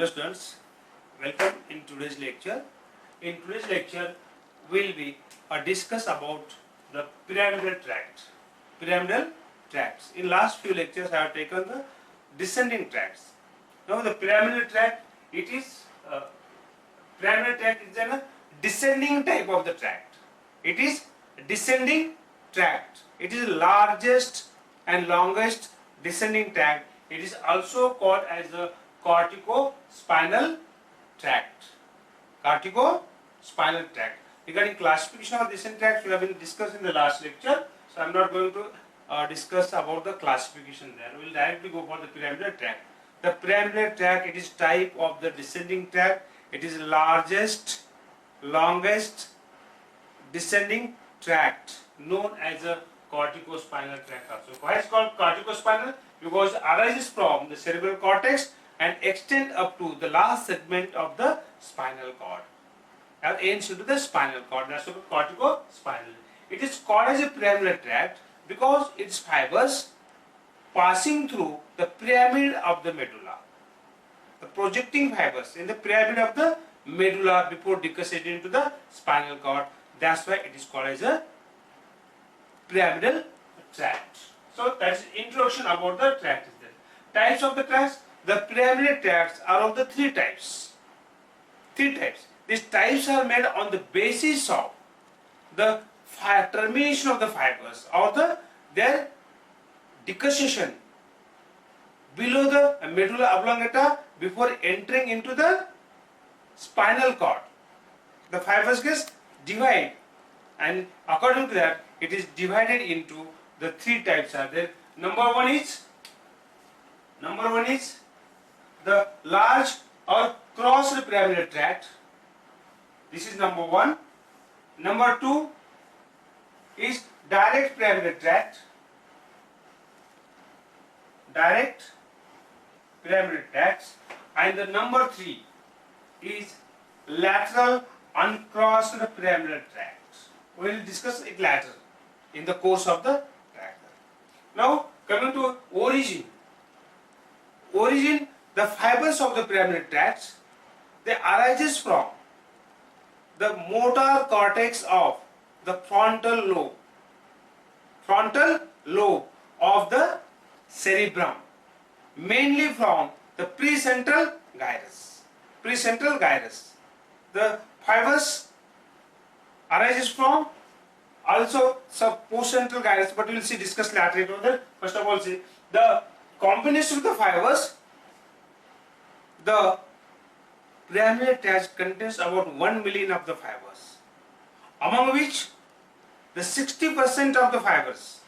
Hello students, welcome in today's lecture. In today's lecture, we'll be discuss about the pyramidal tract. Pyramidal tracts. In last few lectures, I have taken the descending tracts. Now the pyramidal tract, it is pyramidal tract is a descending type of the tract. It is descending tract. It is the largest and longest descending tract. It is also called as the corticospinal tract. Corticospinal tract. Regarding classification of descending tracts, we have been discussed in the last lecture. So I am not going to discuss about the classification there. We will directly go for the pyramidal tract. The pyramidal tract, it is type of the descending tract. It is largest, longest descending tract known as a corticospinal tract also. Why is it called corticospinal? Because it arises from the cerebral cortex and extend up to the last segment of the spinal cord. That ends into the spinal cord. That's called corticospinal. It is called as a pyramidal tract because its fibers passing through the pyramid of the medulla. The projecting fibers in the pyramid of the medulla before decussating into the spinal cord. That's why it is called as a pyramidal tract. So that's introduction about the tract. Types of the tracts. The pyramidal tracts are of the three types. These types are made on the basis of the termination of the fibers or their decussation below the medulla oblongata before entering into the spinal cord. The fibers get divided, and according to that, it is divided into the three types are there. Number one is the large or crossed pyramidal tract. This is number one. Number two is direct pyramidal tract. Direct pyramidal tracts. And the number three is lateral uncrossed pyramidal tracts. We will discuss it later in the course of the tract. Now coming to origin. The fibers of the pyramidal tracts, they arises from the motor cortex of the frontal lobe of the cerebrum, mainly from the precentral gyrus. The fibers arises from also some postcentral gyrus, but we will see discuss later. First of all, see the combination of the fibers. The pyramidal tract contains about 1 million of the fibers, among which the 60% of the fibers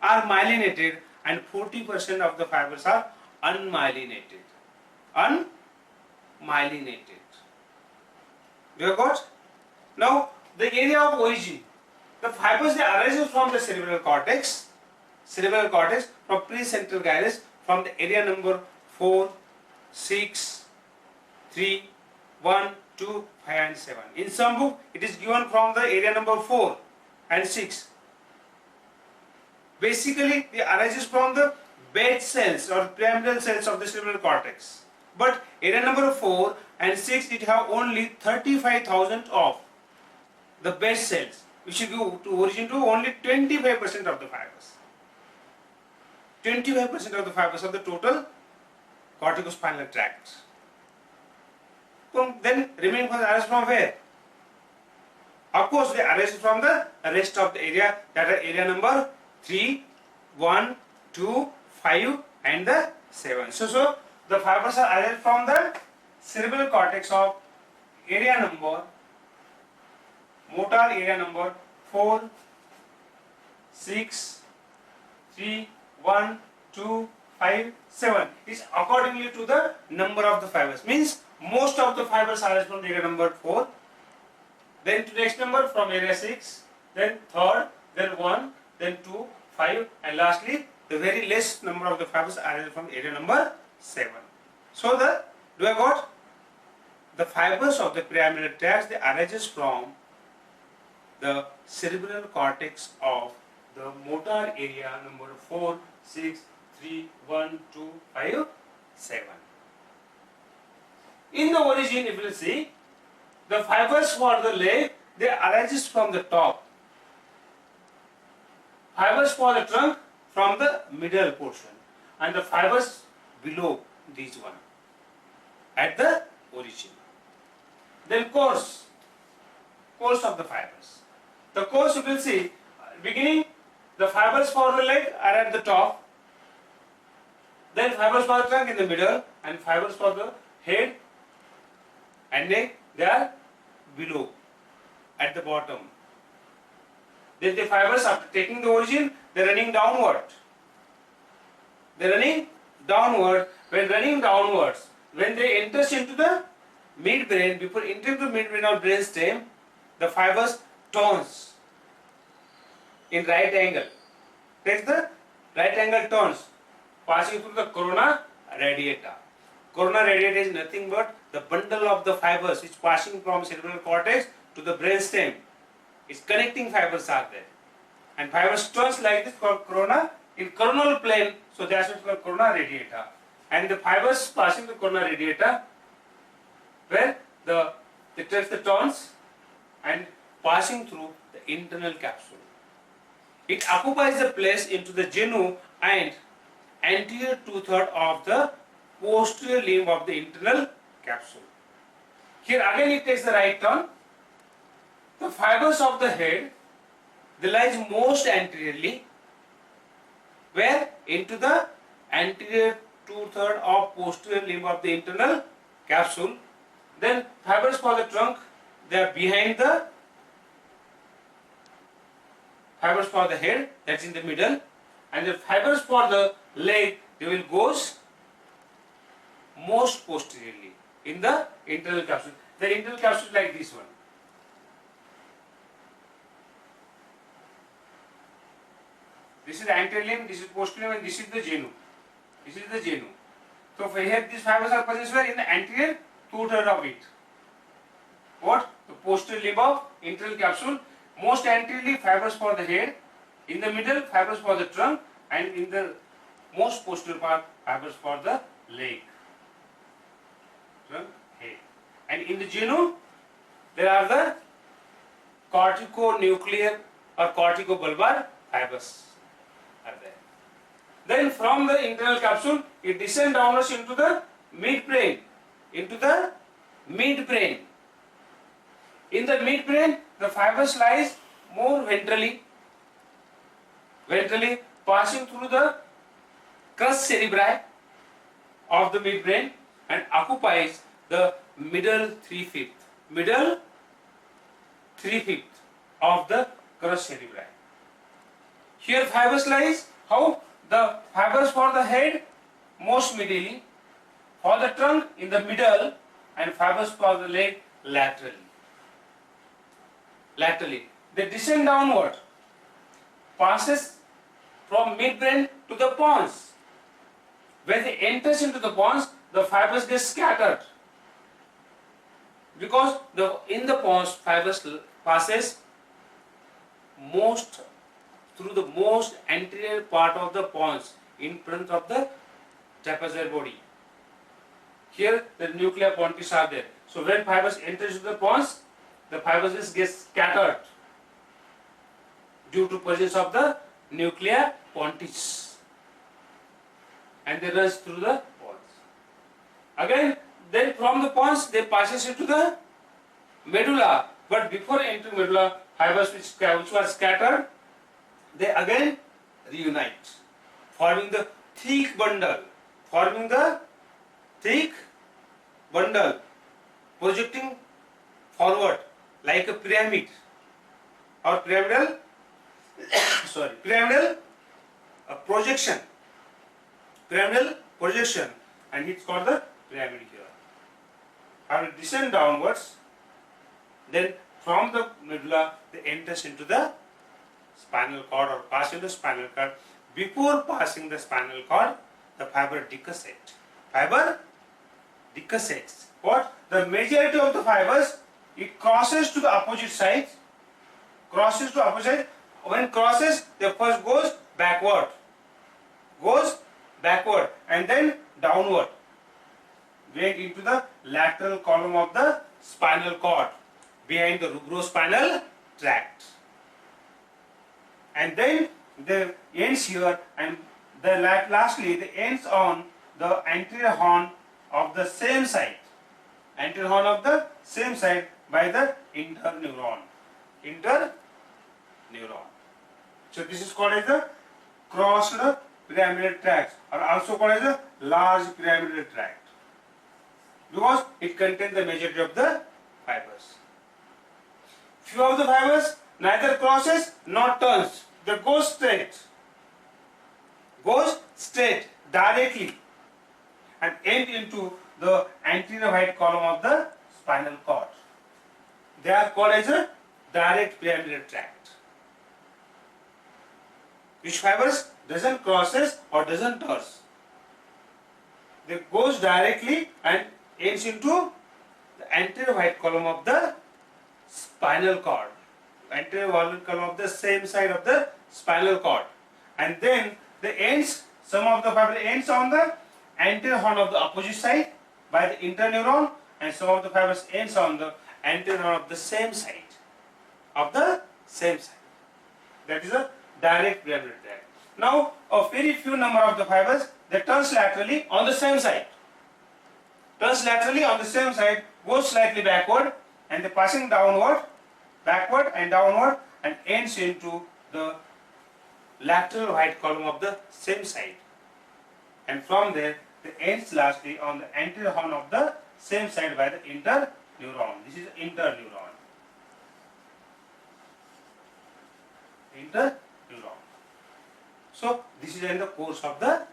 are myelinated and 40% of the fibers are unmyelinated. You have got? Now the area of origin. The fibers, they arise from the cerebral cortex from precentral gyrus, from the area number 4, 6, 3, 1, 2, 5 and 7. In some book it is given from the area number 4 and 6. Basically it arises from the bed cells or pyramidal cells of the cerebral cortex. But area number 4 and 6, it have only 35,000 of the bed cells, which will give to origin to only 25% of the fibers. 25% of the fibers of the total corticospinal tract. Then remaining fibers arise from where? Of course, they arise from the rest of the area, that are area number 3, 1, 2, 5 and the 7. So the fibers are arise from the cerebral cortex of motor area number 4, 6, 3, 1, 2, 5, 7 is accordingly to the number of the fibers. Means most of the fibers are from the area number 4, then to next number from area 6, then third, then 1, then 2, 5 and lastly the very less number of the fibers are from area number 7. So do I got? The fibers of the pyramidal tracts, they arises from the cerebral cortex of the motor area number 4, 6, 3, 1, 2, 5, 7. In the origin, if you see, the fibers for the leg, they arises from the top. Fibers for the trunk from the middle portion, and the fibers below these one at the origin. Then course of the fibers. The course you will see, beginning the fibers for the leg are at the top, then fibers for the trunk in the middle, and fibers for the head and neck, they are below at the bottom. Then the fibers, after taking the origin, they are running downward. They are running downward. When running downwards, when they enters into the midbrain, before entering the midbrain or brainstem, the fibers turns in right angle. Takes the right angle turns, passing through the corona radiata. Corona radiata is nothing but the bundle of the fibers which passing from cerebral cortex to the brainstem. Its connecting fibers are there, and fibers turns like this called corona in coronal plane. So that's what's called corona radiata. And the fibers passing the corona radiata, where they touch the turns and passing through the internal capsule. It occupies the place into the genu and anterior two-thirds of the posterior limb of the internal capsule. Here again it takes the right turn. The fibers of the head, they lies most anteriorly, where into the anterior two-thirds of posterior limb of the internal capsule. Then fibers for the trunk, they are behind the fibers for the head, that's in the middle, and the fibers for the leg, they will goes most posteriorly in the internal capsule. The internal capsule is like this one. This is the anterior limb, this is posterior limb, and this is the genu. This is the genu. So here these fibers are present where in the anterior two-thirds of it. What? The posterior limb of internal capsule. Most anteriorly fibers for the head, in the middle fibers for the trunk, and in the most posterior part fibers for the leg. Trunk, head. And in the genu there are the corticonuclear or corticobulbar fibers are there. Then from the internal capsule it descends downwards into the midbrain. Into the midbrain. In the midbrain, the fibers lies more ventrally, passing through the crus cerebri of the midbrain and occupies the middle 3/5 of the crus cerebri. Here fibers lies how? The fibers for the head most medially, for the trunk in the middle, and fibers for the leg laterally. They descend downward, passes from midbrain to the pons. When they enters into the pons, the fibers get scattered, because in the pons fibers passes through the most anterior part of the pons in front of the trapezoid body. Here the nuclei pontis are there. So when fibers enter into the pons, the fibers get scattered due to presence of the nuclei pontis, and they runs through the pons. Again, then from the pons they passes into the medulla. But before entering medulla, fibers which were scattered, they again reunite, forming the thick bundle, projecting forward like a pyramid or pyramidal projection, and it's called the pyramid here. And it descend downwards, then from the medulla they enters into the spinal cord or pass into the spinal cord. Before passing the spinal cord, the fiber decussates. What? The majority of the fibers, it crosses to the opposite side. When crosses, the first goes backward, and then downward. went into the lateral column of the spinal cord behind the rubrospinal tract. And then the ends here, and the lastly the ends on the anterior horn of the same side. Anterior horn of the same side by the interneuron. Interneuron. So this is called as the crossed pyramidal tract, or also called as a large pyramidal tract, because it contains the majority of the fibers. Few of the fibers neither crosses nor turns. They go straight directly and end into the anterior white column of the spinal cord. They are called as a direct pyramidal tract. Which fibers doesn't crosses or doesn't turns. They goes directly and ends into the anterior white column of the spinal cord. Anterior white column of the same side of the spinal cord. And then the ends, some of the fiber ends on the anterior horn of the opposite side by the interneuron, and some of the fibers ends on the anterior horn of the same side. That is a direct pyramidal tract. Now, a very few number of the fibers, they turns laterally on the same side. Turns laterally on the same side, goes slightly backward, and they passing downward, backward and downward, and ends into the lateral white column of the same side. And from there, the ends lastly on the anterior horn of the same side by the interneuron. This is interneuron. Interneuron. So this is in the course of the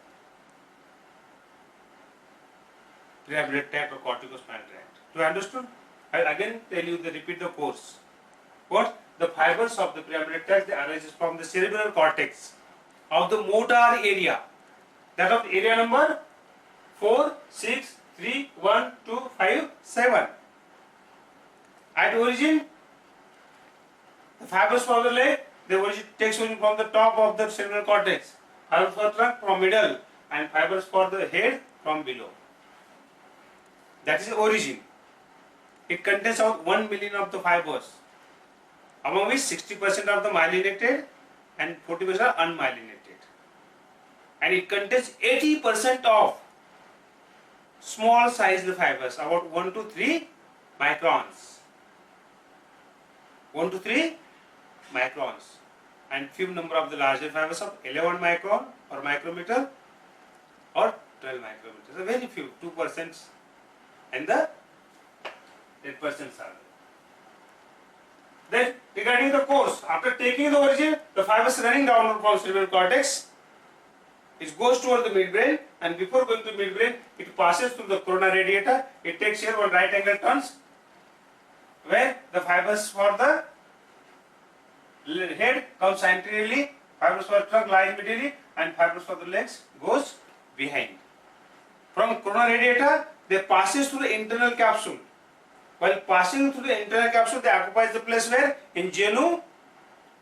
pyramidal tract or corticospinal tract. Do you understood? I will again tell you, repeat the course. What? The fibers of the pyramidal tract, they arise from the cerebral cortex of the motor area. That of area number 4, 6, 3, 1, 2, 5, 7. At origin, the fibers for the leg, the origin takes origin from the top of the cerebral cortex. Fibers for the trunk from middle, and fibers for the head from below. That is the origin. It contains about 1 million of the fibers, among which 60% of the myelinated and 40% are unmyelinated. And it contains 80% of small sized fibers, about 1 to 3 microns. 1 to 3 microns. And few number of the larger fibers of 11 micron or micrometer or 12 micrometers. So very few, 2%, and the 8% are there. Then regarding the course, after taking the origin, the fibers running downward from cerebral cortex, it goes toward the midbrain, and before going to midbrain, it passes through the corona radiata. It takes here one right angle turns, where the fibers for the head comes anteriorly, fibers for the trunk lies medially, and fibers for the legs goes behind. From corona radiata, they passes through the internal capsule. While passing through the internal capsule, they occupies the place where in genu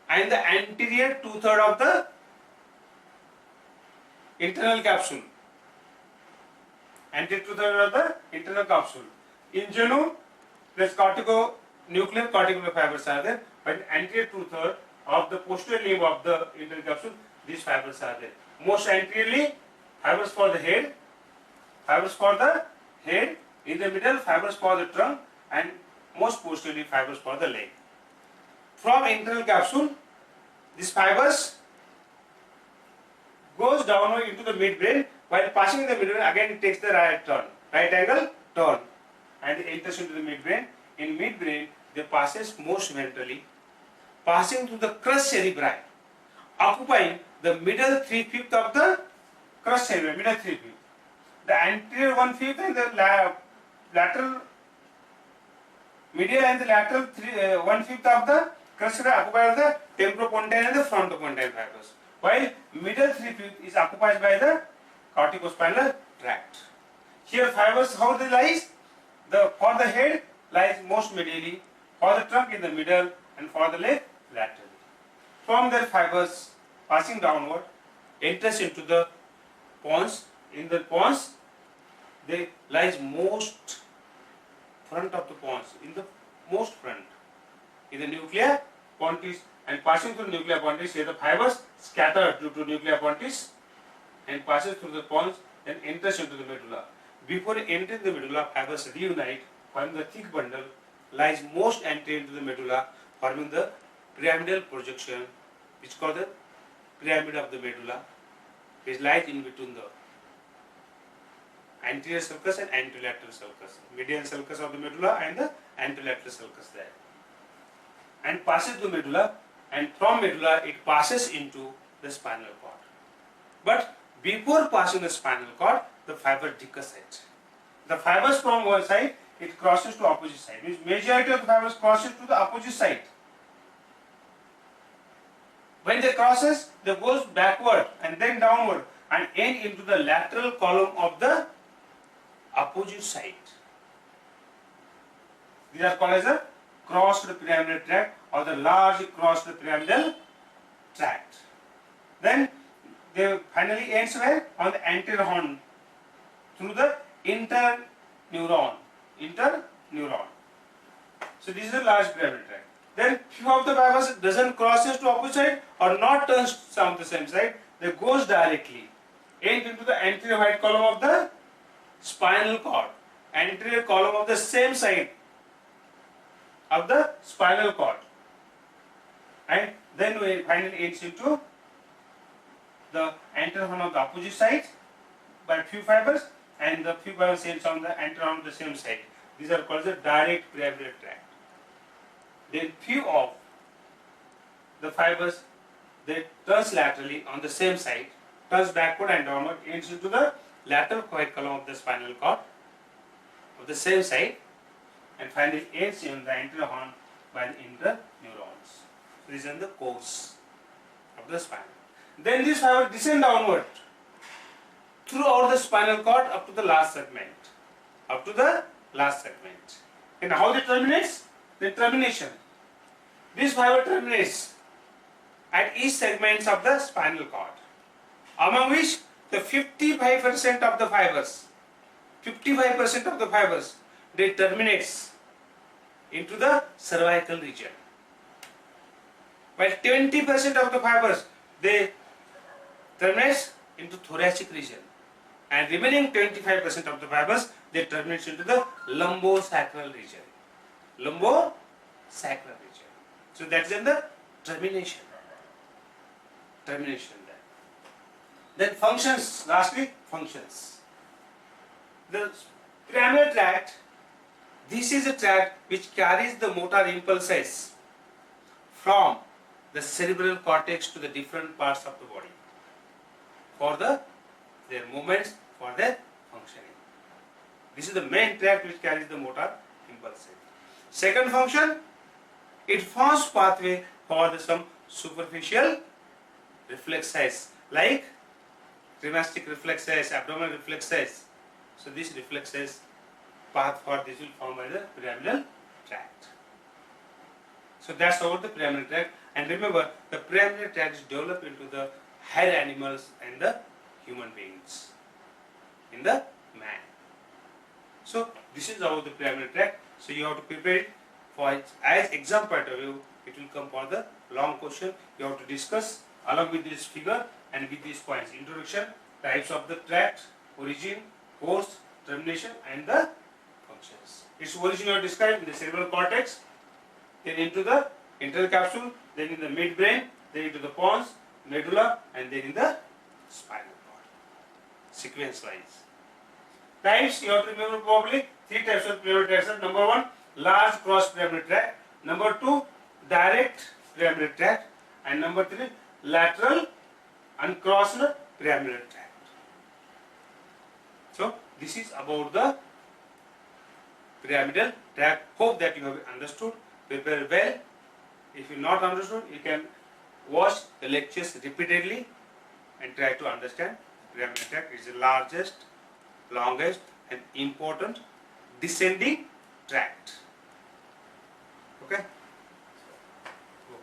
and the anterior 2/3 of the internal capsule. Anterior 2/3 of the internal capsule. In genu, there's corticonuclear cortical fibers are there, but in anterior 2/3 of the posterior limb of the internal capsule, these fibers are there. Most anteriorly, fibers for the head, in the middle, fibers for the trunk, and most posteriorly, fibers for the leg. From internal capsule, these fibers goes downward into the midbrain. While passing the midbrain, again it takes the right angle turn, and it enters into the midbrain. In midbrain, they passes most ventrally, passing through the crus cerebri, occupying the middle 3/5 of the crus cerebri, middle 3/5. The anterior 1/5 and the lateral, medial and the lateral 1/5 of the crus cerebri occupied by the temporopontine and the frontopontine fibers, while middle 3/5 is occupied by the corticospinal tract. Here fibers, how they lies? For the head lies most medially, for the trunk in the middle, and for the leg laterally. From their fibers passing downward, enters into the pons. In the pons, they lies most front of the pons, in the most front, in the nuclear pontis, and passing through nuclear pontis, here the fibers scattered due to nuclear pontis and passes through the pons, then enters into the medulla. Before entering the medulla, fibers reunite, forming the thick bundle, lies most anterior to the medulla, forming the pyramidal projection, which is called the pyramid of the medulla, which lies in between the anterior sulcus and anterolateral sulcus, median sulcus of the medulla and the anterolateral sulcus there, and passes the medulla, and from medulla it passes into the spinal cord. But before passing the spinal cord, the fiber decussate. The fibers from one side, it crosses to opposite side. Means majority of the fibers crosses to the opposite side. When they crosses, they goes backward and then downward and end into the lateral column of the opposite side. These are called as a crossed pyramidal tract or the large crossed pyramidal tract. Then they finally ends where? On the anterior horn through the interneuron. So this is a large pyramidal tract. Then few of the fibers doesn't crosses to opposite side or not turns on the same side. They goes directly end into the anterior white column of the spinal cord, anterior column of the same side of the spinal cord, and then we finally ends into the anterior horn of the opposite side by few fibers, and the few fibers ends on the anterior horn of the same side. These are called the direct pyramidal tract. Then few of the fibers, they turns laterally on the same side, turns backward and downward, ends into the lateral white column of the spinal cord of the same side, and finally ends in the anterior horn by the interneurons. So this is the course of the spine. Then this fiber descend downward throughout the spinal cord up to the last segment. And how it terminates? The termination. This fiber terminates at each segments of the spinal cord, among which the 55% of the fibers, they terminates into the cervical region, while 20% of the fibers, they terminates into thoracic region, and remaining 25% of the fibers, they terminates into the lumbosacral region. So that's in the termination there. Then functions, lastly functions. The pyramidal tract, this is a tract which carries the motor impulses from the cerebral cortex to the different parts of the body for their movements, for their functioning. This is the main tract which carries the motor impulses. Second function, it forms pathway for some superficial reflexes like cremastic reflexes, abdominal reflexes. So these reflexes, path for this will form by the pyramidal tract. So that's about the pyramidal tract. And remember, the pyramidal tract is developed into the higher animals and the human beings, in the man. So this is about the pyramidal tract. So you have to prepare it for it. As exam point of view, it will come for the long question. You have to discuss along with this figure and with these points: introduction, types of the tract, origin, course, termination, and the functions. Its origin you have described in the cerebral cortex, then into the internal capsule, then in the midbrain, then into the pons, medulla, and then in the spinal cord. Sequence wise. Types you have to remember probably 3 types of pyramidal tracts. Number 1, large cross pyramidal tract. Number 2, direct pyramidal tract. And number 3, lateral uncrossed pyramidal tract. So this is about the pyramidal tract. Hope that you have understood. Prepare well. If you not understood, you can watch the lectures repeatedly and try to understand. Pyramidal tract is the largest, longest and important descending tract. Okay.